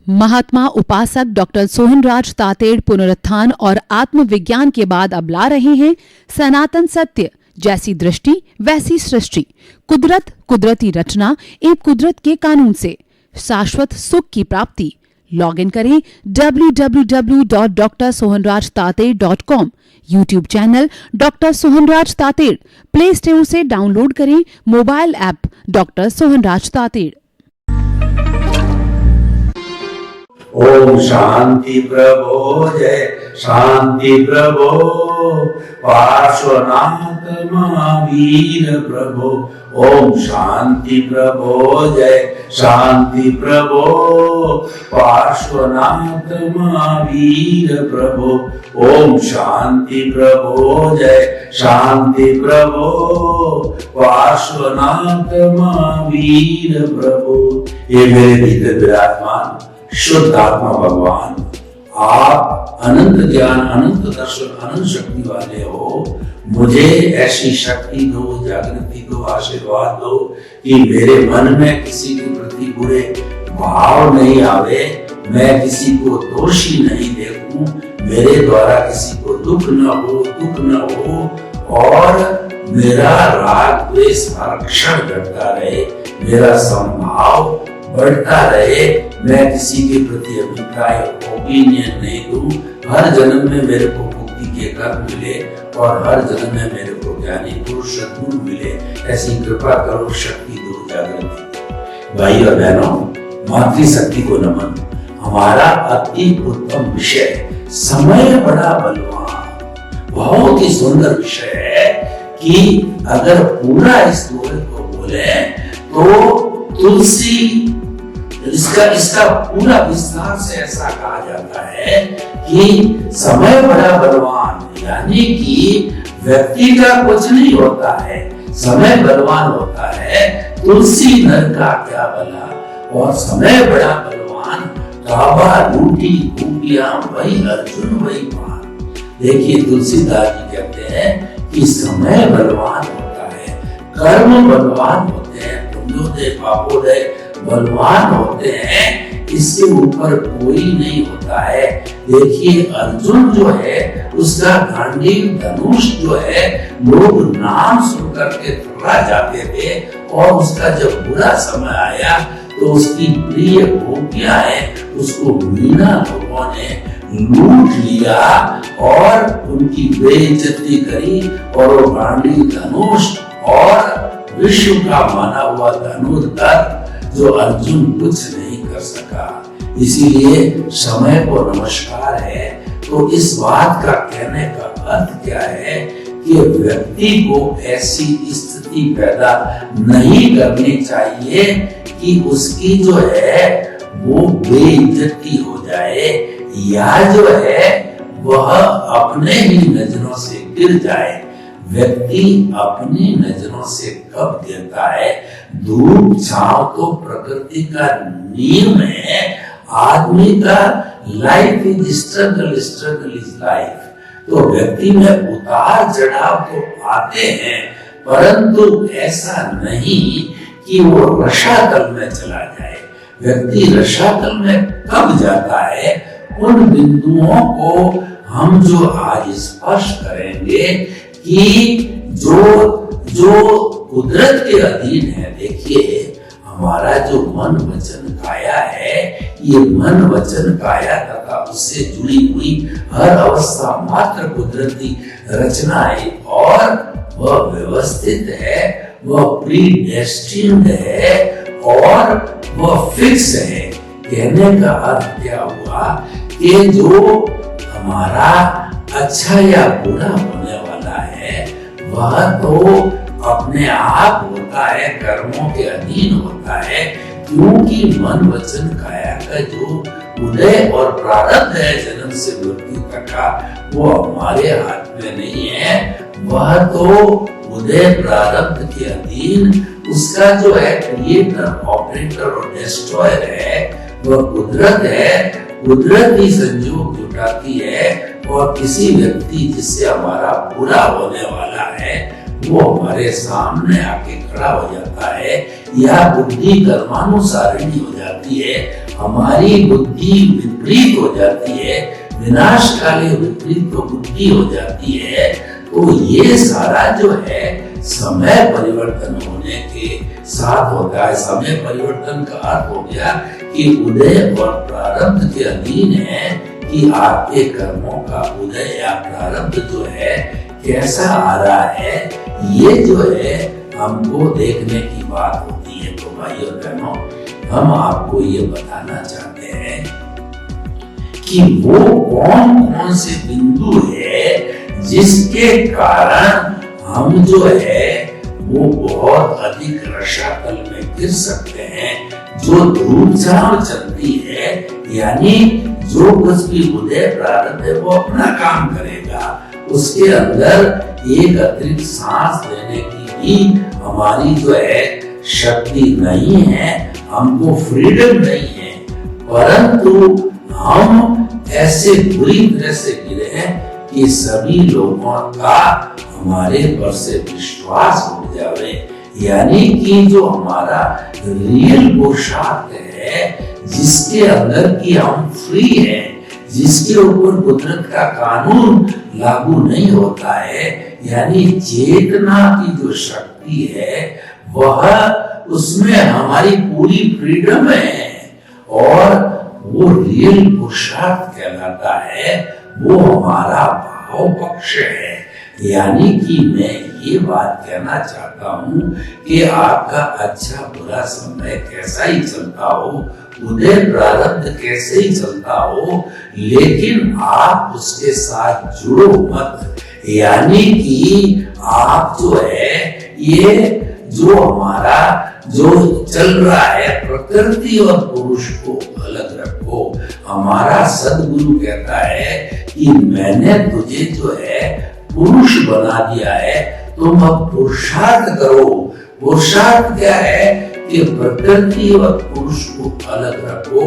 महात्मा उपासक डॉक्टर सोहनराज तातेड़ पुनरुत्थान और आत्मविज्ञान के बाद अब ला रहे हैं सनातन सत्य, जैसी दृष्टि वैसी सृष्टि, कुदरत, कुदरती रचना एवं कुदरत के कानून से शाश्वत सुख की प्राप्ति। लॉग इन करें www.drsohanrajtated.com। YouTube channel doctor Sohanraj Tated, Play Store से डाउनलोड करें mobile app doctor Sohanraj Tated. ओम शांति प्रभो, जय शांति प्रभो, पार्श्वनाथ महावीर प्रभो। ओम शांति प्रभो, जय शांति प्रभो, पार्श्वनाथ महावीर प्रभो। ओम शांति प्रभो, जय शांति प्रभो, पार्श्वनाथ महावीर प्रभो। ये मेरे भीतर विराजमान शुद्ध आत्मा भगवान, आप अनंत ज्ञान, अनंत दर्शन, अनंत शक्ति वाले हो। मुझे ऐसी शक्ति दो, जागृति दो, आशीर्वाद दो कि मेरे मन में किसी के प्रति बुरे भाव नहीं आवे, मैं किसी को दोषी नहीं देखूं, मेरे द्वारा किसी को दुख न हो और मेरा राग द्वेष हर क्षण घटता रहे, मेरा समभाव बढ़ता रहे, मैं किसी के प्रति अभिप्राय ओपिनियन नहीं दूं। हर जन्म में मेरे को मुक्ति के कर्म मिले और हर जन्म में मेरे को ज्ञानी पुरुष सद्गुरु मिले, ऐसी कृपा करो, शक्ति दो, जागृति। भाई और बहनों, मातृशक्ति को नमन। हमारा अति उत्तम विषय समय बड़ा बलवान, बहुत ही सुंदर विषय है कि अगर पूरा इस दोहे को बोले तो तुलसी इसका पूरा विस्तार से ऐसा कहा जाता है कि समय बड़ा बलवान, यानी कि व्यक्ति का कुछ नहीं होता है, समय बलवान होता है। तुलसी नर का क्या भला, और समय बड़ा बलवान, काबा लूटी गोपियां वही अर्जुन वही पान। देखिए तुलसीदास जी कहते हैं कि समय बलवान होता है, कर्म बलवान होते हैं, पुण्योदय पापोदय बलवान होते हैं, इसके ऊपर कोई नहीं होता है। देखिए अर्जुन जो है, उसका गांडीव धनुष जो है, लोग नाम सुन करके थर्रा जाते थे, और उसका जब बुरा समय आया तो उसकी प्रिय गोपियां हैं, उसको मीना लोगों ने लूट लिया और उनकी बेइज्जती करी, और वो गांडीव धनुष और विश्व का माना हुआ धनुर्धर जो अर्जुन कुछ नहीं कर सका। इसीलिए समय को नमस्कार है। तो इस बात का कहने का अर्थ क्या है कि व्यक्ति को ऐसी स्थिति पैदा नहीं करनी चाहिए कि उसकी जो है वो बेइज्जती हो जाए, या जो है वह अपने ही नजरों से गिर जाए। व्यक्ति अपनी नजरों से कब गिरता है? धूप छांव तो प्रकृति का नियम है। आदमी का life is struggle, struggle is life. तो व्यक्ति में उतार चढ़ाव तो आते हैं, परंतु ऐसा नहीं कि वो रसातल में चला जाए। व्यक्ति रसातल में कब जाता है? उन बिंदुओं को हम जो आज स्पर्श करेंगे कि जो कुदरत के अधीन है। देखिए हमारा जो मन वचन काया है, ये मन वचन काया तथा उससे जुड़ी हुई हर अवस्था मात्र कुदरती रचना है, और वह व्यवस्थित है, वह प्रीडेस्टिन्ड है, और वह फिक्स है। कहने का अर्थ क्या हुआ कि जो हमारा अच्छा या बुरा होने वाला है वह तो अपने आप होता है, कर्मों के अधीन होता है, क्योंकि मन वचन काया का जो उदय और प्रारब्ध है जन्म से मृत्यु तक का, वो हमारे हाथ में नहीं है। वह तो उदय प्रारब्ध के अधीन उसका जो है क्रिएटर, ऑपरेटर और डिस्ट्रॉयर है, वह कुदरत है। कुदरत ही संयोग जुटाती है, और किसी व्यक्ति जिससे हमारा बुरा होने वाला है वो हमारे सामने आके खड़ा हो जाता है, या बुद्धि कर्मानुसारिणी हो जाती है, हमारी बुद्धि विपरीत हो जाती है, विनाशकाली विपरीत तो बुद्धि हो जाती है। तो ये सारा जो है समय परिवर्तन होने के साथ होता है। समय परिवर्तन का अर्थ हो गया कि उदय और प्रारब्ध के अधीन है कि आपके कर्मों का उदय या प्रारब्ध जो है कैसा आ रहा है, ये जो है हमको देखने की बात होती है। तो भाई और बहनों, हम आपको ये बताना चाहते हैं कि वो कौन कौन से बिंदु है जिसके कारण हम जो है वो बहुत अधिक रसातल में गिर सकते हैं। जो धूप छाव चलती है, यानी जो कुछ भी उदय प्रारब्ध है वो अपना काम करेगा, उसके अंदर एक अतिरिक्त सांस लेने की भी हमारी जो है शक्ति नहीं है, हमको फ्रीडम नहीं है। परंतु हम ऐसे बुरी तरह से गिरे हैं कि सभी लोगों का हमारे पर से विश्वास उठ जावे, यानी कि जो हमारा रियल पुरुषार्थ है, जिसके अंदर की हम फ्री है, जिसके ऊपर कुदरत का कानून लागू नहीं होता है, यानी चेतना की जो शक्ति है वह, उसमें हमारी पूरी फ्रीडम है। और वो रियल पुरुषार्थ कहलाता है, वो हमारा भाव पक्ष है। यानी कि मैं ये बात कहना चाहता हूँ कि आपका अच्छा बुरा समय कैसा ही चलता हो, उदय प्रारब्ध कैसे ही चलता हो, लेकिन आप उसके साथ जुड़ो मत। यानी कि आप जो है ये जो हमारा जो चल रहा है, प्रकृति और पुरुष को अलग रखो। हमारा सदगुरु कहता है कि मैंने तुझे जो है पुरुष बना दिया है, तुम अब पुरुषार्थ करो। पुरुषार्थ क्या है कि प्रकृति और पुरुष को अलग रखो।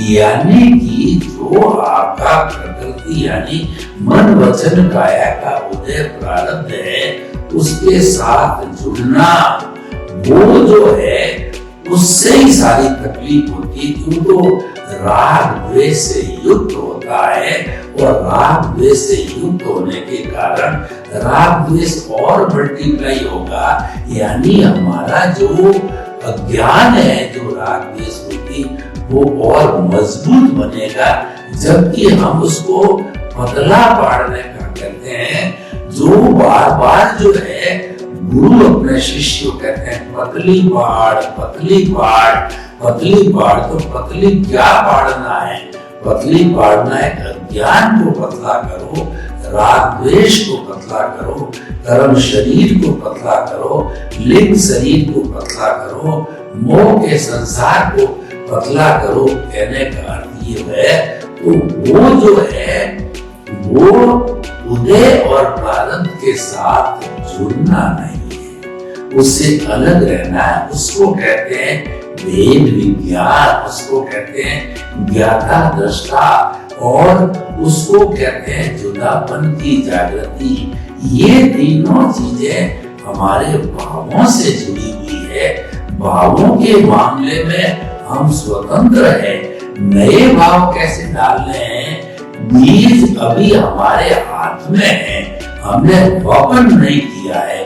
यानी कि जो आपका प्रकृति यानी मन वचन काया का उदय प्रारब्ध है, उसके साथ जुड़ना, वो जो है उससे ही सारी तकलीफ होती है। क्यों? तो राग द्वेष से युक्त होता है, और राग द्वेष से युक्त होने के कारण राग द्वेष और मल्टीप्लाई होगा। यानी हमारा जो अज्ञान है, जो राग द्वेष होती, वो और मजबूत बनेगा। जबकि हम उसको पतला पाड़ने का कहते हैं। जो बार बार जो है गुरु अपने शिष्य को कहते हैं पतली पाड़, पतली पाड़, पतली पाड़। तो पतली क्या पाड़ना है? पतली पाड़ना है अज्ञान को पतला करो, राग द्वेष को पतला करो, कर्म शरीर को पतला करो, लिंग शरीर को पतला करो, मोह के संसार को पतला करो। कहने का अर्थ ये है, तो वो जो है वो उदय और प्रारब्ध के साथ जुड़ना नहीं है, उससे अलग रहना है। उसको कहते हैं वेद विज्ञान, उसको कहते हैं ज्ञाता दृष्टा, और उसको कहते हैं जुदापन की जागृति। ये तीनों चीजें हमारे भावों से जुड़ी हुई है। भावों के मामले में हम स्वतंत्र हैं। नए भाव कैसे डालने हैं? बीज अभी हमारे हाथ में है, हमने वपन नहीं किया है।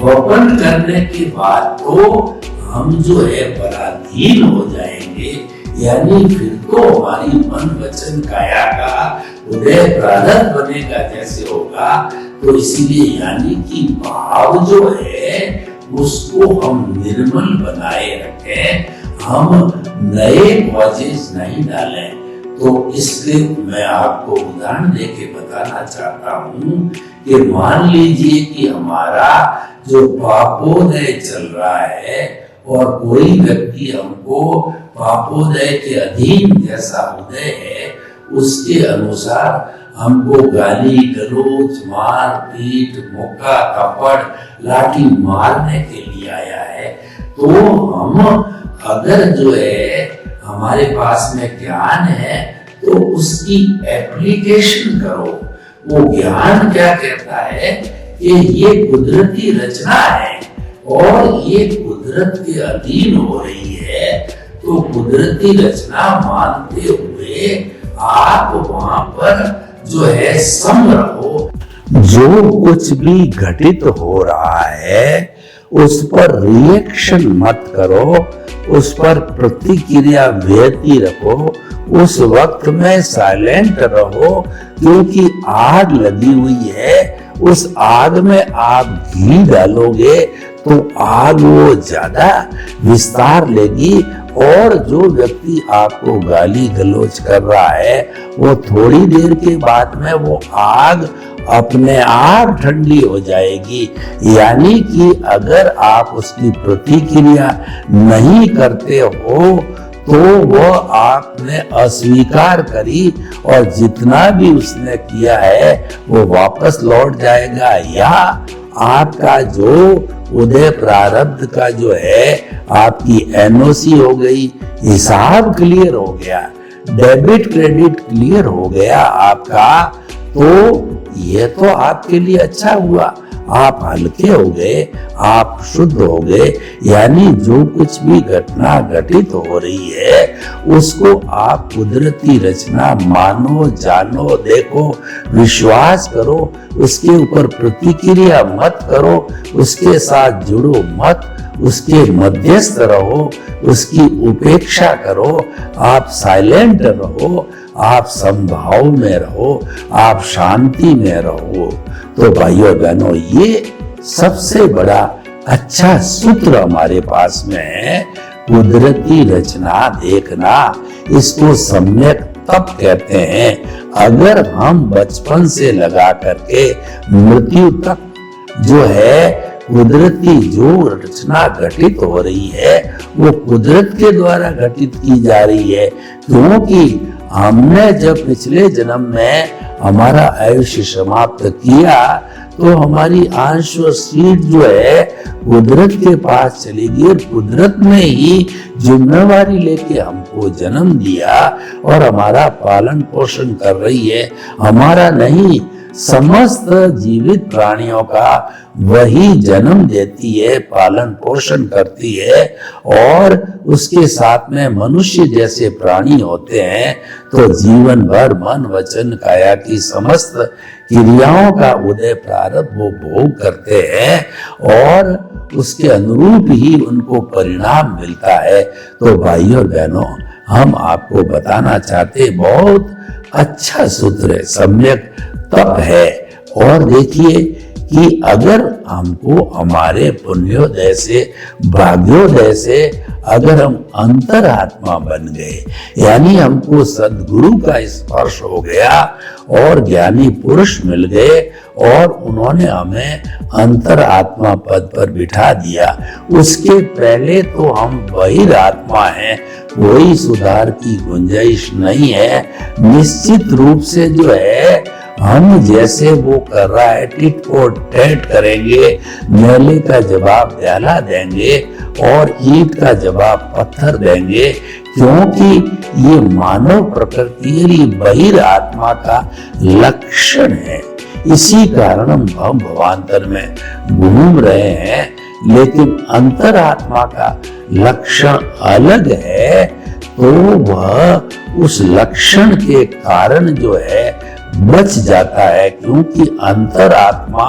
वपन करने के बाद तो हम जो है पराधीन हो जाएंगे। यानी फिर तो हमारी मन वचन काया का उदय प्रारब्ध बनेगा जैसे होगा। तो इसीलिए यानी कि भाव जो है उसको हम निर्मल बनाए रखें, हम नए कॉजेस नहीं डालें। तो इसलिए मैं आपको उदाहरण देके बताना चाहता हूँ कि मान लीजिए कि हमारा जो पापोदय चल रहा है, और कोई व्यक्ति हमको पापोदय के अधीन जैसा उदय है उसके अनुसार हमको गाली गलौज, मार पीट, मुक्का थप्पड़ लाठी मारने के लिए आया है, तो हम अगर जो है हमारे पास में ज्ञान है तो उसकी एप्लीकेशन करो। वो ज्ञान क्या कहता है कि ये कुदरती रचना है और ये कुदरत के अधीन हो रही है, तो कुदरती रचना मानते हुए आप वहां पर जो है सम रहो। जो कुछ भी घटित हो रहा है उस पर रिएक्शन मत करो, उस पर प्रतिक्रिया व्यक्ति रखो, उस वक्त में साइलेंट रहो, क्योंकि आग लगी हुई है, उस आग में आप घी डालोगे तो आग वो ज्यादा विस्तार लेगी और जो व्यक्ति आपको गाली गलौज कर रहा है वो थोड़ी देर के बाद में वो आग अपने आप ठंडी हो जाएगी। यानी कि अगर आप उसकी प्रतिक्रिया नहीं करते हो तो वह आपने अस्वीकार करी और जितना भी उसने किया है वो वापस लौट जाएगा, या आपका जो उदय प्रारब्ध का जो है आपकी एनओसी हो गई, हिसाब क्लियर हो गया, डेबिट क्रेडिट क्लियर हो गया आपका, तो ये तो आपके लिए अच्छा हुआ, आप हल्के हो गए, आप शुद्ध हो गए। यानी जो कुछ भी घटना घटित हो रही है उसको आप कुदरती रचना मानो, जानो, देखो, विश्वास करो, उसके ऊपर प्रतिक्रिया मत करो, उसके साथ जुड़ो मत, उसके मध्यस्थ रहो, उसकी उपेक्षा करो, आप साइलेंट रहो, आप संभाव में रहो, आप शांति में रहो। तो भाइयों बहनों, ये सबसे बड़ा अच्छा सूत्र हमारे पास में है। कुदरती रचना देखना, इसको सम्यक तप कहते हैं। अगर हम बचपन से लगा करके मृत्यु तक जो है कुदरती जो रचना घटित हो रही है वो कुदरत के द्वारा घटित की जा रही है, क्योंकि हमने जब पिछले जन्म में हमारा आयुष्य समाप्त किया तो हमारी अंश और सीट जो है कुदरत के पास चली गई और कुदरत ने ही जिम्मेवारी लेके हमको जन्म दिया और हमारा पालन पोषण कर रही है, हमारा नहीं। समस्त जीवित प्राणियों का वही जन्म देती है, पालन पोषण करती है, और उसके साथ में मनुष्य जैसे प्राणी होते हैं तो जीवन भर मन वचन काया की समस्त क्रियाओं का उदय प्रारब्ध वो भोग करते हैं और उसके अनुरूप ही उनको परिणाम मिलता है। तो भाइयों और बहनों, हम आपको बताना चाहते बहुत अच्छा सूत्र है, सम्यक तप है। और देखिए कि अगर हमको हमारे पुण्योदय से भाग्योदय से अगर हम अंतरात्मा बन गए, यानी हमको सद्गुरु का स्पर्श हो गया और ज्ञानी पुरुष मिल गए और उन्होंने हमें अंतरात्मा पद पर बिठा दिया, उसके पहले तो हम बहिरात्मा हैं, कोई सुधार की गुंजाइश नहीं है। निश्चित रूप से जो है हम जैसे वो कर रहा है टिट को टैट करेंगे, मेले का जवाब प्याला देंगे और ईंट का जवाब पत्थर देंगे, क्योंकि ये मानव प्रकृति बहिर आत्मा का लक्षण है। इसी कारण हम भवांतर में घूम रहे हैं, लेकिन अंतरात्मा का लक्षण अलग है, तो वह उस लक्षण के कारण जो है बच जाता है, क्योंकि अंतरात्मा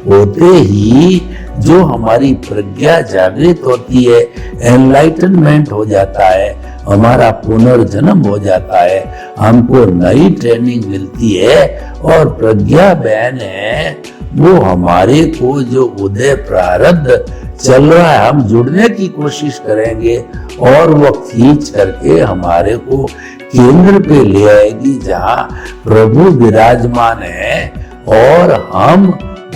होते ही जो हमारी प्रज्ञा जागृत होती है, एनलाइटनमेंट हो जाता है, हमारा पुनर्जन्म हो जाता है, हमको नई ट्रेनिंग मिलती है और प्रज्ञा बहन है वो हमारे को जो उदय प्रारब्ध चल रहा है हम जुड़ने की कोशिश करेंगे और वो खींच करके हमारे को केंद्र पे ले आएगी जहां प्रभु विराजमान है, और हम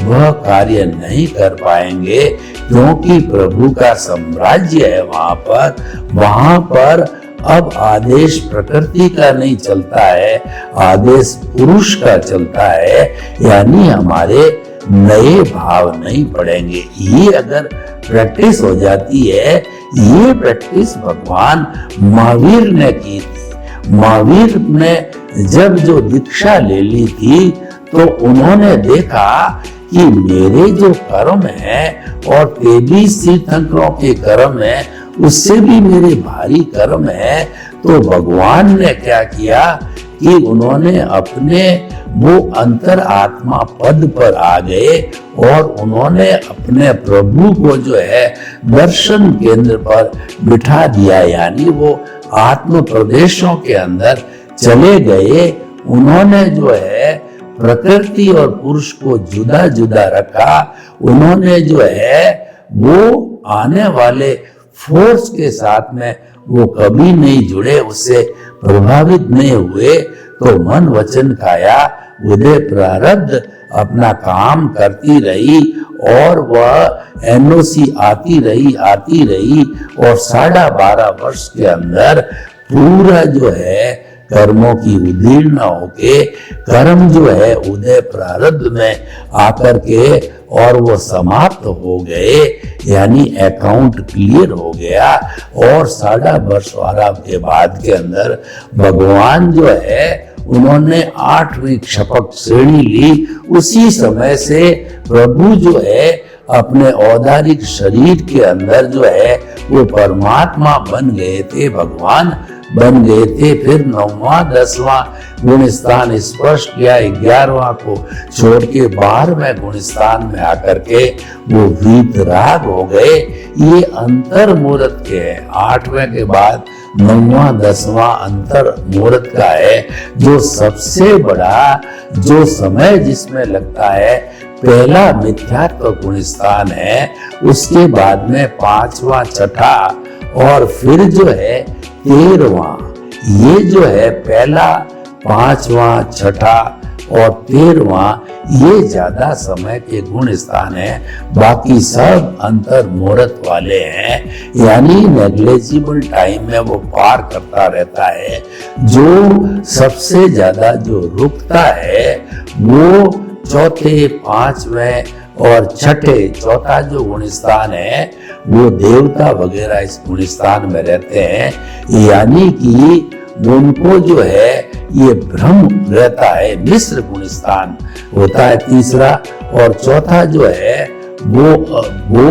वह कार्य नहीं कर पाएंगे क्योंकि प्रभु का साम्राज्य है वहां पर अब आदेश प्रकृति का नहीं चलता है, आदेश पुरुष का चलता है, यानी हमारे नए भाव नहीं पड़ेंगे। ये अगर प्रैक्टिस हो जाती है, ये प्रैक्टिस भगवान महावीर ने की थी। महावीर ने जब जो दीक्षा ले ली थी तो उन्होंने देखा कि मेरे जो कर्म है और 23 तीर्थंकरों के कर्म है उससे भी मेरे भारी कर्म है। तो भगवान ने क्या किया कि उन्होंने अपने वो अंतर आत्मा पद पर आ गए और उन्होंने अपने प्रभु को जो है दर्शन केंद्र पर बिठा दिया, यानी वो आत्म प्रदेशों के अंदर चले गए। उन्होंने जो है प्रकृति और पुरुष को जुदा जुदा रखा। उन्होंने जो है वो आने वाले फोर्स के साथ में वो कभी नहीं जुड़े, उससे प्रभावित नहीं हुए। तो मन वचन काया उदय प्रारब्ध अपना काम करती रही और वह एनओसी आती रही और 12.5 वर्ष के अंदर पूरा जो है कर्मों की उदीर्ण होके कर्म जो है उदय प्रारब्ध में आकर के और वो समाप्त हो गए, यानी अकाउंट क्लियर हो गया। और 12.5 वर्ष के बाद के अंदर भगवान जो है उन्होंने 8वीं क्षपक श्रेणी ली। उसी समय से प्रभु जो है अपने औदारिक शरीर के अंदर जो है वो परमात्मा बन गए थे, भगवान बन गए थे। फिर 9वां 10वां गुण स्थान स्पर्श किया, 11वां को छोड़ के 12वें गुण स्थान में आकर के वो वीतराग हो गए। ये अंतर मुहूर्त के है। 8वें के बाद 9वां 10वां अंतर मुहूर्त का है, जो सबसे बड़ा जो समय जिसमें लगता है पहला मिथ्यात्व गुण स्थान है, उसके बाद में 5वां 6ठा और फिर जो है 13वां। ये जो है पहला 5वां 6ठा और 13वां ये ज्यादा समय के गुण स्थान है, बाकी सब अंतर मुहूर्त वाले हैं, यानी नेग्लेजिबल टाइम में वो पार करता रहता है। जो सबसे ज्यादा जो रुकता है वो 4थे 5वें और 6ठे, चौथा जो गुण स्थान है वो देवता वगैरह इस गुण स्थान में रहते हैं, यानी कि उनको जो है ये भ्रम रहता है। मिश्र गुण स्थान होता है तीसरा, और चौथा जो है वो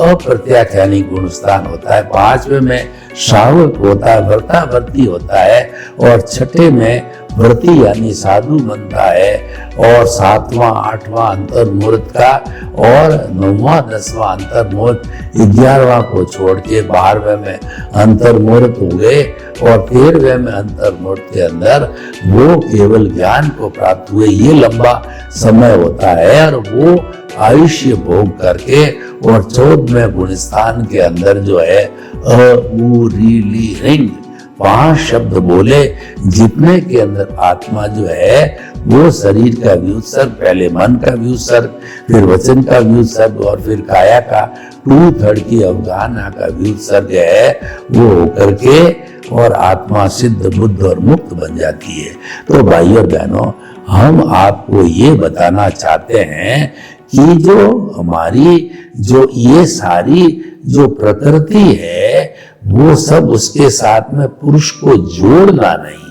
अप्रत्याख्यानी गुण स्थान होता है। 5वें में श्रावक होता है, व्रतावर्ती होता है, और 6ठे में व्रती यानी साधु बनता है, और 7वां 8वां अंतर मुहूर्त का और 9वां 10वां अंतर मुहूर्त 11वां को छोड़ के 12वें में अंतर मुहूर्त हो गए, और 13वें में अंतर मुहूर्त के अंदर वो केवल ज्ञान को प्राप्त हुए। ये लंबा समय होता है और वो आयुष्य भोग करके, और 14वें गुण स्थान के अंदर जो है रिंग 5 शब्द बोले, जितने के अंदर आत्मा जो है वो शरीर का व्युत्सर्ग, पहले मन का व्युत्सर्ग, फिर वचन का व्युत्सर्ग और फिर काया का 2/3 की अवगाहना का व्युत्सर्ग है, वो होकर के और आत्मा सिद्ध बुद्ध और मुक्त बन जाती है। तो भाई और बहनों, हम आपको ये बताना चाहते हैं कि जो हमारी जो ये सारी जो प्रकृति है वो सब उसके साथ में पुरुष को जोड़ना नहीं,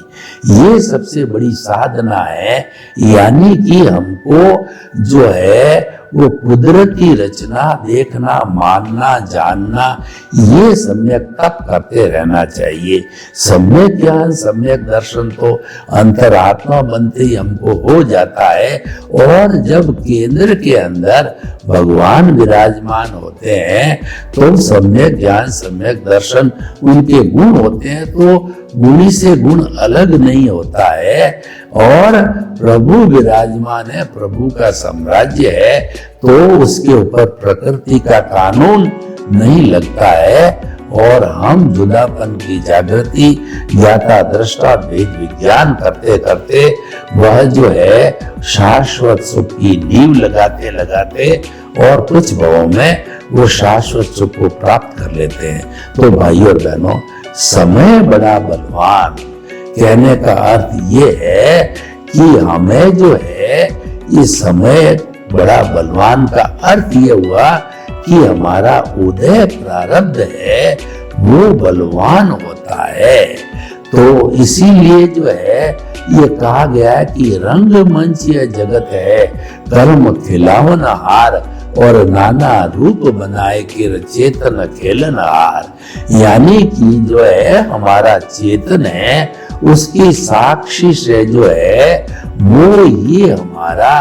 ये सबसे बड़ी साधना है। यानी कि हमको जो है वो कुदरती रचना देखना, मानना, जानना, ये सम्यक तप करते रहना चाहिए। सम्यक ज्ञान, सम्यक दर्शन तो अंतरात्मा बनते ही हमको हो जाता है, और जब केंद्र के अंदर भगवान विराजमान होते हैं तो सम्यक ज्ञान, सम्यक दर्शन उनके गुण होते हैं, तो गुणी से गुण अलग नहीं होता है। और प्रभु विराजमान है, प्रभु का साम्राज्य है, तो उसके ऊपर प्रकृति का कानून नहीं लगता है, और हम जुदापन की जागृति, ज्ञाता दृष्टा भेद विज्ञान करते करते वह जो है शाश्वत सुख की नींव लगाते लगाते और कुछ भावों में वो शाश्वत सुख को प्राप्त कर लेते हैं। तो भाई और बहनों, समय बड़ा बलवान कहने का अर्थ ये है कि हमें जो है इस समय बड़ा बलवान का अर्थ ये हुआ कि हमारा उदय प्रारब्ध है वो बलवान होता है। तो इसीलिए जो है ये कहा गया है कि रंगमंच यह जगत है, कर्म खिलावन हार, और नाना रूप बनाए के चेतन खेलन हार। यानी कि जो है हमारा चेतन है उसकी साक्षी से जो है वो ये हमारा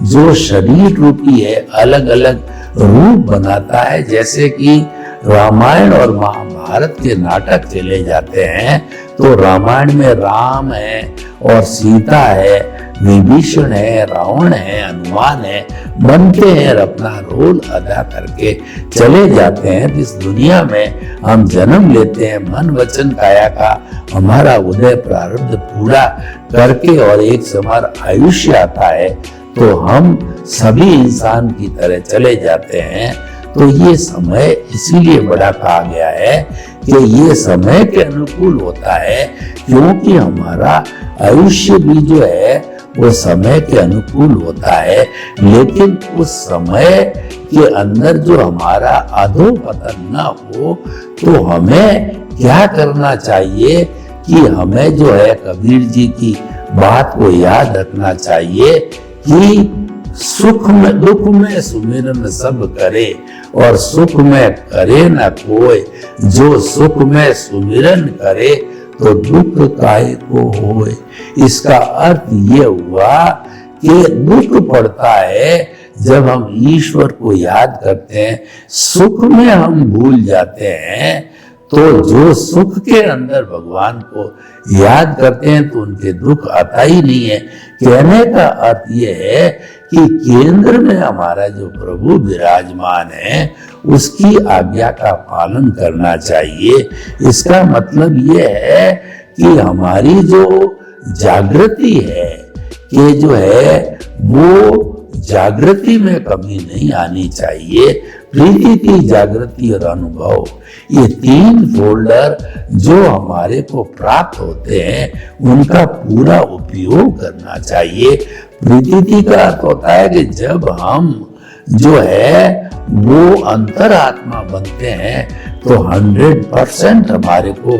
जो शरीर रूपी है अलग अलग रूप बनाता है। जैसे कि रामायण और महाभारत के नाटक चले जाते हैं तो रामायण में राम है और सीता है, विभीषण है, रावण है, हनुमान है, बनते हैं और अपना रोल अदा करके चले जाते हैं। इस दुनिया में हम जन्म लेते हैं, मन वचन काया का हमारा उदय प्रारब्ध पूरा करके और एक समय आयुष्य आता है तो हम सभी इंसान की तरह चले जाते हैं। तो ये समय इसीलिए बड़ा कहा गया है कि ये समय के अनुकूल होता है, क्योंकि हमारा आयुष्य भी जो है वो समय के अनुकूल होता है। लेकिन उस समय के अंदर जो हमारा अधोपतन ना हो तो हमें क्या करना चाहिए कि हमें जो है कबीर जी की बात को याद रखना चाहिए कि सुख में दुख में सुमिरन सब करे और सुख में करे न कोई, जो सुख में सुमिरन करे तो दुख काहे को होए। इसका अर्थ ये हुआ कि दुख पड़ता है जब हम ईश्वर को याद करते हैं, सुख में हम भूल जाते हैं। तो जो सुख के अंदर भगवान को याद करते हैं तो उनके दुख आता ही नहीं है। कहने का अर्थ ये है कि केंद्र में हमारा जो प्रभु विराजमान है उसकी आज्ञा का पालन करना चाहिए। इसका मतलब ये है कि हमारी जो जागृति है कि जो है वो जागृति में कमी नहीं आनी चाहिए। प्रीति की जागृति और अनुभव, ये तीन फोल्डर जो हमारे को प्राप्त होते हैं उनका पूरा उपयोग करना चाहिए। प्रीति का अर्थ होता है कि जब हम जो है वो अंतरात्मा बनते हैं तो 100% हमारे को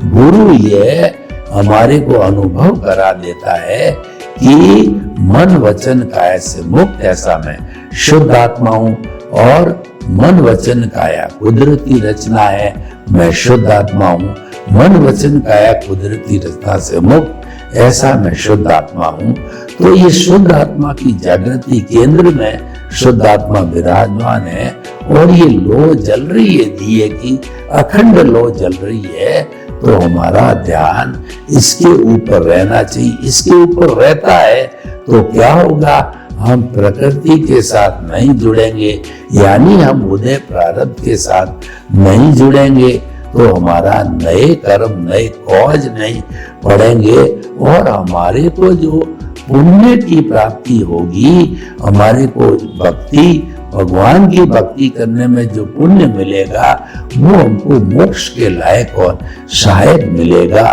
गुरु ये हमारे को अनुभव करा देता है कि मन वचन काया से मुक्त, ऐसा मैं शुद्ध आत्मा हूं और मन वचन काया कुदरती रचना है, मैं शुद्ध आत्मा हूं। मन वचन काया कुदरती रचना से मुक्त, ऐसा मैं शुद्ध आत्मा हूं। तो ये शुद्ध आत्मा की जागृति केंद्र में शुद्ध आत्मा विराजमान है और ये लो जल रही है, दिए की अखंड लो जल रही है। तो हमारा ध्यान इसके ऊपर रहना चाहिए। इसके ऊपर रहता है तो क्या होगा, हम प्रकृति के साथ नहीं जुड़ेंगे, यानी हम उदय प्रारब्ध के साथ नहीं जुड़ेंगे तो हमारा नए कर्म नए कॉज नहीं पड़ेंगे और हमारे को जो पुण्य की प्राप्ति होगी, हमारे को भक्ति भगवान की भक्ति करने में जो पुण्य मिलेगा वो हमको मोक्ष के लायक और सहायक मिलेगा।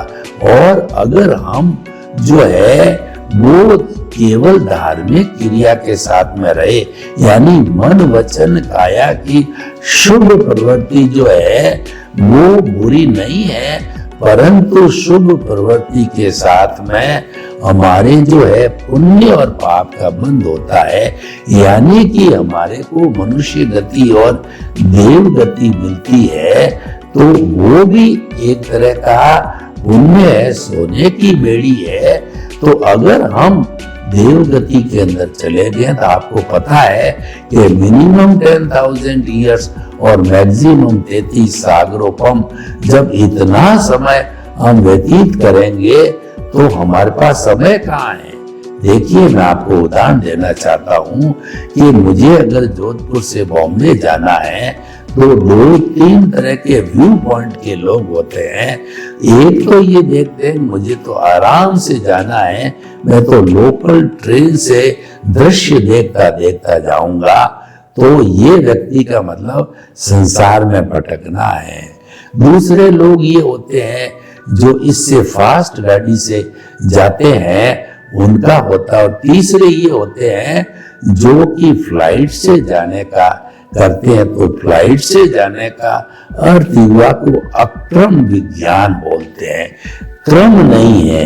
और अगर हम जो है वो केवल धार्मिक क्रिया के साथ में रहे, यानी मन वचन काया की शुभ प्रवृत्ति जो है वो बुरी नहीं है, परंतु शुभ प्रवृत्ति के साथ में हमारे जो है पुण्य और पाप का बंध होता है, यानी कि हमारे को मनुष्य गति और देव गति मिलती है। तो वो भी एक तरह का पुण्य है, सोने की बेड़ी है। तो अगर हम देव गति के अंदर चले गए तो आपको पता है कि मिनिमम 10,000 ईयर्स और मैक्सिमम 33 सागरोपम, जब इतना समय हम व्यतीत करेंगे तो हमारे पास समय कहाँ है। देखिए, मैं आपको उदाहरण देना चाहता हूँ कि मुझे अगर जोधपुर से बॉम्बे जाना है तो 2-3 तरह के व्यू पॉइंट के लोग होते हैं। एक तो ये देखते हैं मुझे तो आराम से जाना है, मैं तो लोकल ट्रेन से दृश्य देखता देखता जाऊंगा, तो ये व्यक्ति का मतलब संसार में भटकना है। दूसरे लोग ये होते हैं जो इससे फास्ट गाड़ी से जाते हैं, उनका होता है। और तीसरे ये होते हैं जो कि फ्लाइट से जाने का करते हैं। तो फ्लाइट से जाने का अर्थ युवा को अक्रम विज्ञान बोलते हैं। क्रम नहीं है,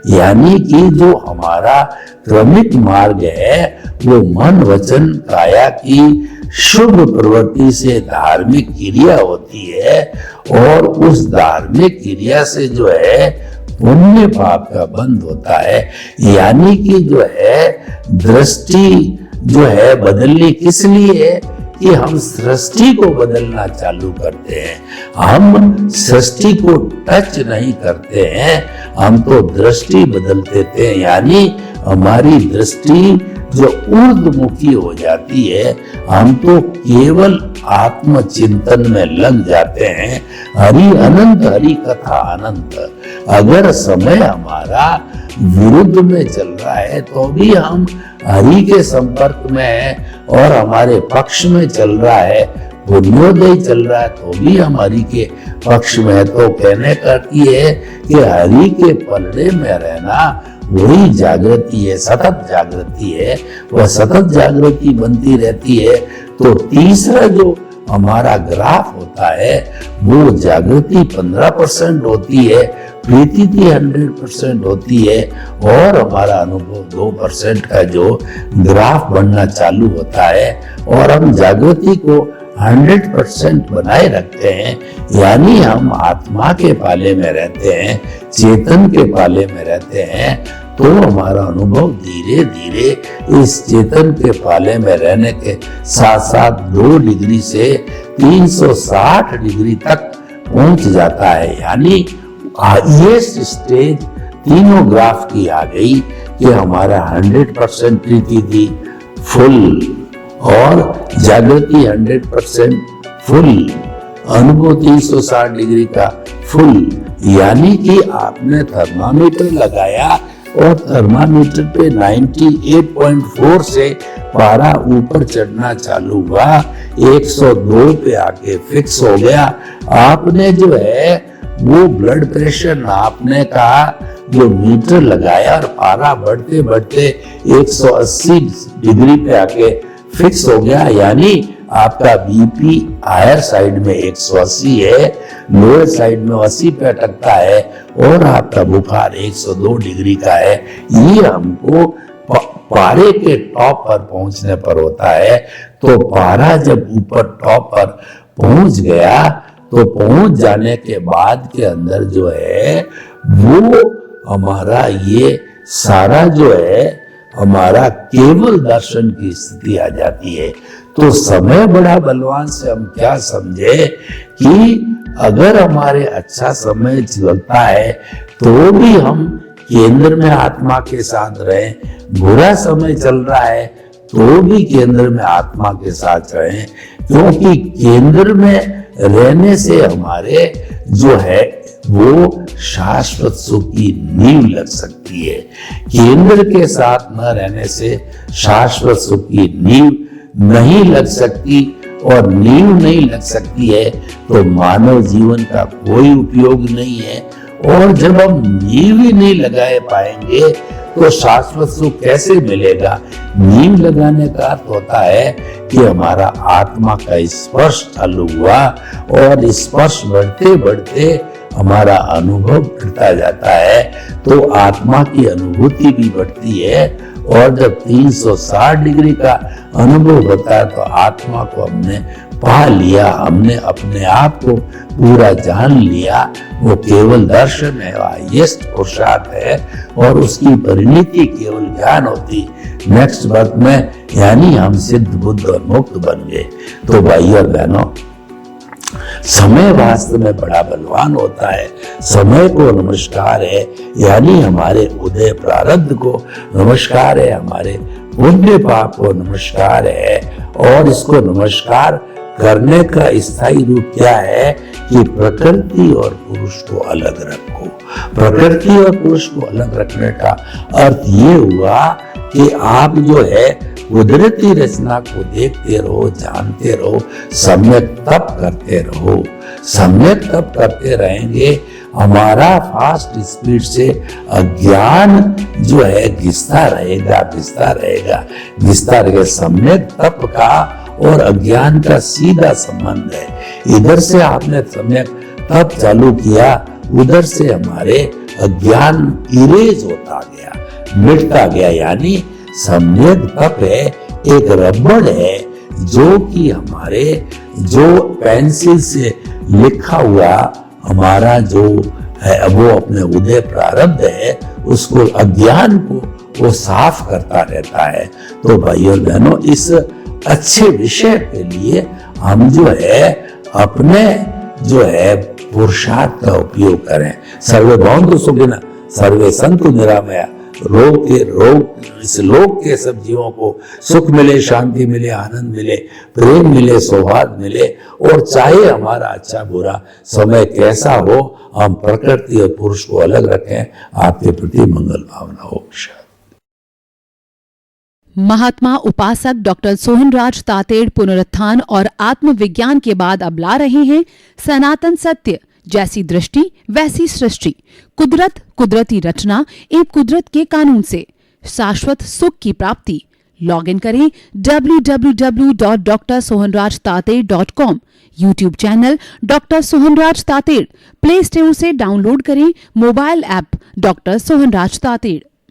यानी कि जो हमारा क्रमिक मार्ग है वो मन वचन काया की शुभ प्रवृत्ति से धार्मिक क्रिया होती है, और उस धार्मिक क्रिया से जो है पुण्य पाप का बंध होता है। यानी कि जो है दृष्टि जो है बदलनी किस लिए है कि हम सृष्टि को बदलना चालू करते हैं। हम सृष्टि को टच नहीं करते हैं, हम तो दृष्टि बदल देते हैं, यानी हमारी दृष्टि जो ऊर्ध्वमुखी हो जाती है, हम तो केवल आत्मचिंतन में लग जाते हैं। हरि अनंत, हरि कथा अनंत। अगर समय हमारा विरुद्ध में चल रहा है तो भी हम हरि के संपर्क में हैं, और हमारे पक्ष में चल रहा है, पुण्योदय चल रहा है तो भी हम हरि के पक्ष में है। तो कहने का ये है कि हरि के पलड़े में रहना वही जागृति है, सतत जागृति है, वह सतत जागृति बनती रहती है। तो तीसरा जो हमारा ग्राफ होता है वो जागृति 15% होती है, प्रीति 100% होती है, और हमारा अनुभव 2% का जो ग्राफ बनना चालू होता है, और हम जागृति को 100% बनाए रखते हैं। यानी हम आत्मा के पाले में रहते हैं, चेतन के पाले में रहते हैं, तो हमारा अनुभव धीरे धीरे इस चेतन के पाले में रहने के साथ साथ 2 डिग्री से 360 डिग्री तक पहुंच जाता है। यानी ये स्टेज तीनों ग्राफ की आ गई कि हमारा 100% प्रीति थी फुल, और जागृति 100% फुल, अनुभव 360 डिग्री का फुल। यानी कि आपने थर्मामीटर लगाया और थर्मामीटर पे 98.4 से पारा ऊपर चढ़ना चालू हुआ, 102 पे आके फिक्स हो गया। आपने जो है वो ब्लड प्रेशर नापने का जो मीटर लगाया और पारा बढ़ते बढ़ते 180 डिग्री पे आके फिक्स हो गया। यानी आपका बीपी हायर साइड में 180 है, लोअर साइड में 80 पे अटकता है, और आपका बुखार 102 डिग्री का है। ये हमको पारे के टॉप पर पहुंचने पर होता है। तो पारा जब ऊपर टॉप पर पहुंच गया तो पहुंच जाने के बाद के अंदर जो है वो हमारा ये सारा जो है हमारा केवल दर्शन की स्थिति आ जाती है। तो समय बड़ा बलवान से हम क्या समझे कि अगर हमारे अच्छा समय चलता है तो भी हम केंद्र में आत्मा के साथ रहें, बुरा समय चल रहा है तो भी केंद्र में आत्मा के साथ रहें, क्योंकि केंद्र में रहने से हमारे जो है वो शाश्वत सुख की नींव लग सकती है। केंद्र के साथ न रहने से शाश्वत सुख की नींव नहीं लग सकती, और नींव नहीं लग सकती है तो मानव जीवन का कोई उपयोग नहीं है। और जब हम नींव ही नहीं लगाए पाएंगे तो शाश्वत सुख कैसे मिलेगा। नींव लगाने का अर्थ होता है कि हमारा आत्मा का स्पर्श चालू हुआ, और स्पर्श बढ़ते बढ़ते हमारा अनुभव बढ़ता जाता है, तो आत्मा की अनुभूति भी बढ़ती है। और जब 360 डिग्री का अनुभव होता है तो आत्मा को हमने पा लिया, हमने अपने आप को पूरा जान लिया। वो केवल दर्शन है, हाईएस्ट पुरुषार्थ है, और उसकी परिणति केवल ज्ञान होती नेक्स्ट बर्थ में, यानी हम सिद्ध बुद्ध और मुक्त बन गए। तो भाई और बहनों, समय वास्तव में बड़ा बलवान होता है। समय को नमस्कार है, यानी हमारे उदय प्रारब्ध को नमस्कार है, हमारे पुण्य पाप को नमस्कार है। और इसको नमस्कार करने का स्थायी रूप क्या है कि प्रकृति और पुरुष को अलग रखो। प्रकृति और पुरुष को अलग रखने का अर्थ ये हुआ कि आप जो है कुदरती रचना को देखते रहो, जानते रहो, सम्यक तप करते रहो। सम्यक तप करते रहेंगे, हमारा फास्ट स्पीड से अज्ञान जो है घिसता रहेगा, घिसता रहेगा, घिसता रहेगा। सम्यक तप का और अज्ञान का सीधा संबंध है। इधर से आपने सम्यक तप चालू किया, उधर से हमारे अज्ञान इरेज होता गया, मिटता गया। यानी सम्यक तप है, एक रबड़ है जो कि हमारे जो पेंसिल से लिखा हुआ हमारा जो है वो अपने उदय प्रारब्ध है, उसको अज्ञान को वो साफ करता रहता है। तो भाइयों बहनों, इस अच्छे विषय के लिए हम जो है अपने जो है पुरुषार्थ का उपयोग करें। सर्वे भवन्तु सुखिनः, सर्वे सन्तु निरामया। इस लोक के सब जीवों को सुख मिले, शांति मिले, आनंद मिले, प्रेम मिले, सौहार्द मिले। और चाहे हमारा अच्छा बुरा समय कैसा हो, हम प्रकृति और पुरुष को अलग रखें। आपके प्रति मंगल भावना हो। महात्मा उपासक डॉक्टर सोहनराज तातेड़ पुनरुत्थान और आत्मविज्ञान के बाद अब ला रहे हैं सनातन सत्य, जैसी दृष्टि वैसी सृष्टि, कुदरत, कुदरती रचना एवं कुदरत के कानून से शाश्वत सुख की प्राप्ति। लॉग इन करें www.drsohanrajtated.com, YouTube channel doctor Sohanraj Tated, Play Store से डाउनलोड करें mobile app doctor Sohanraj Tated.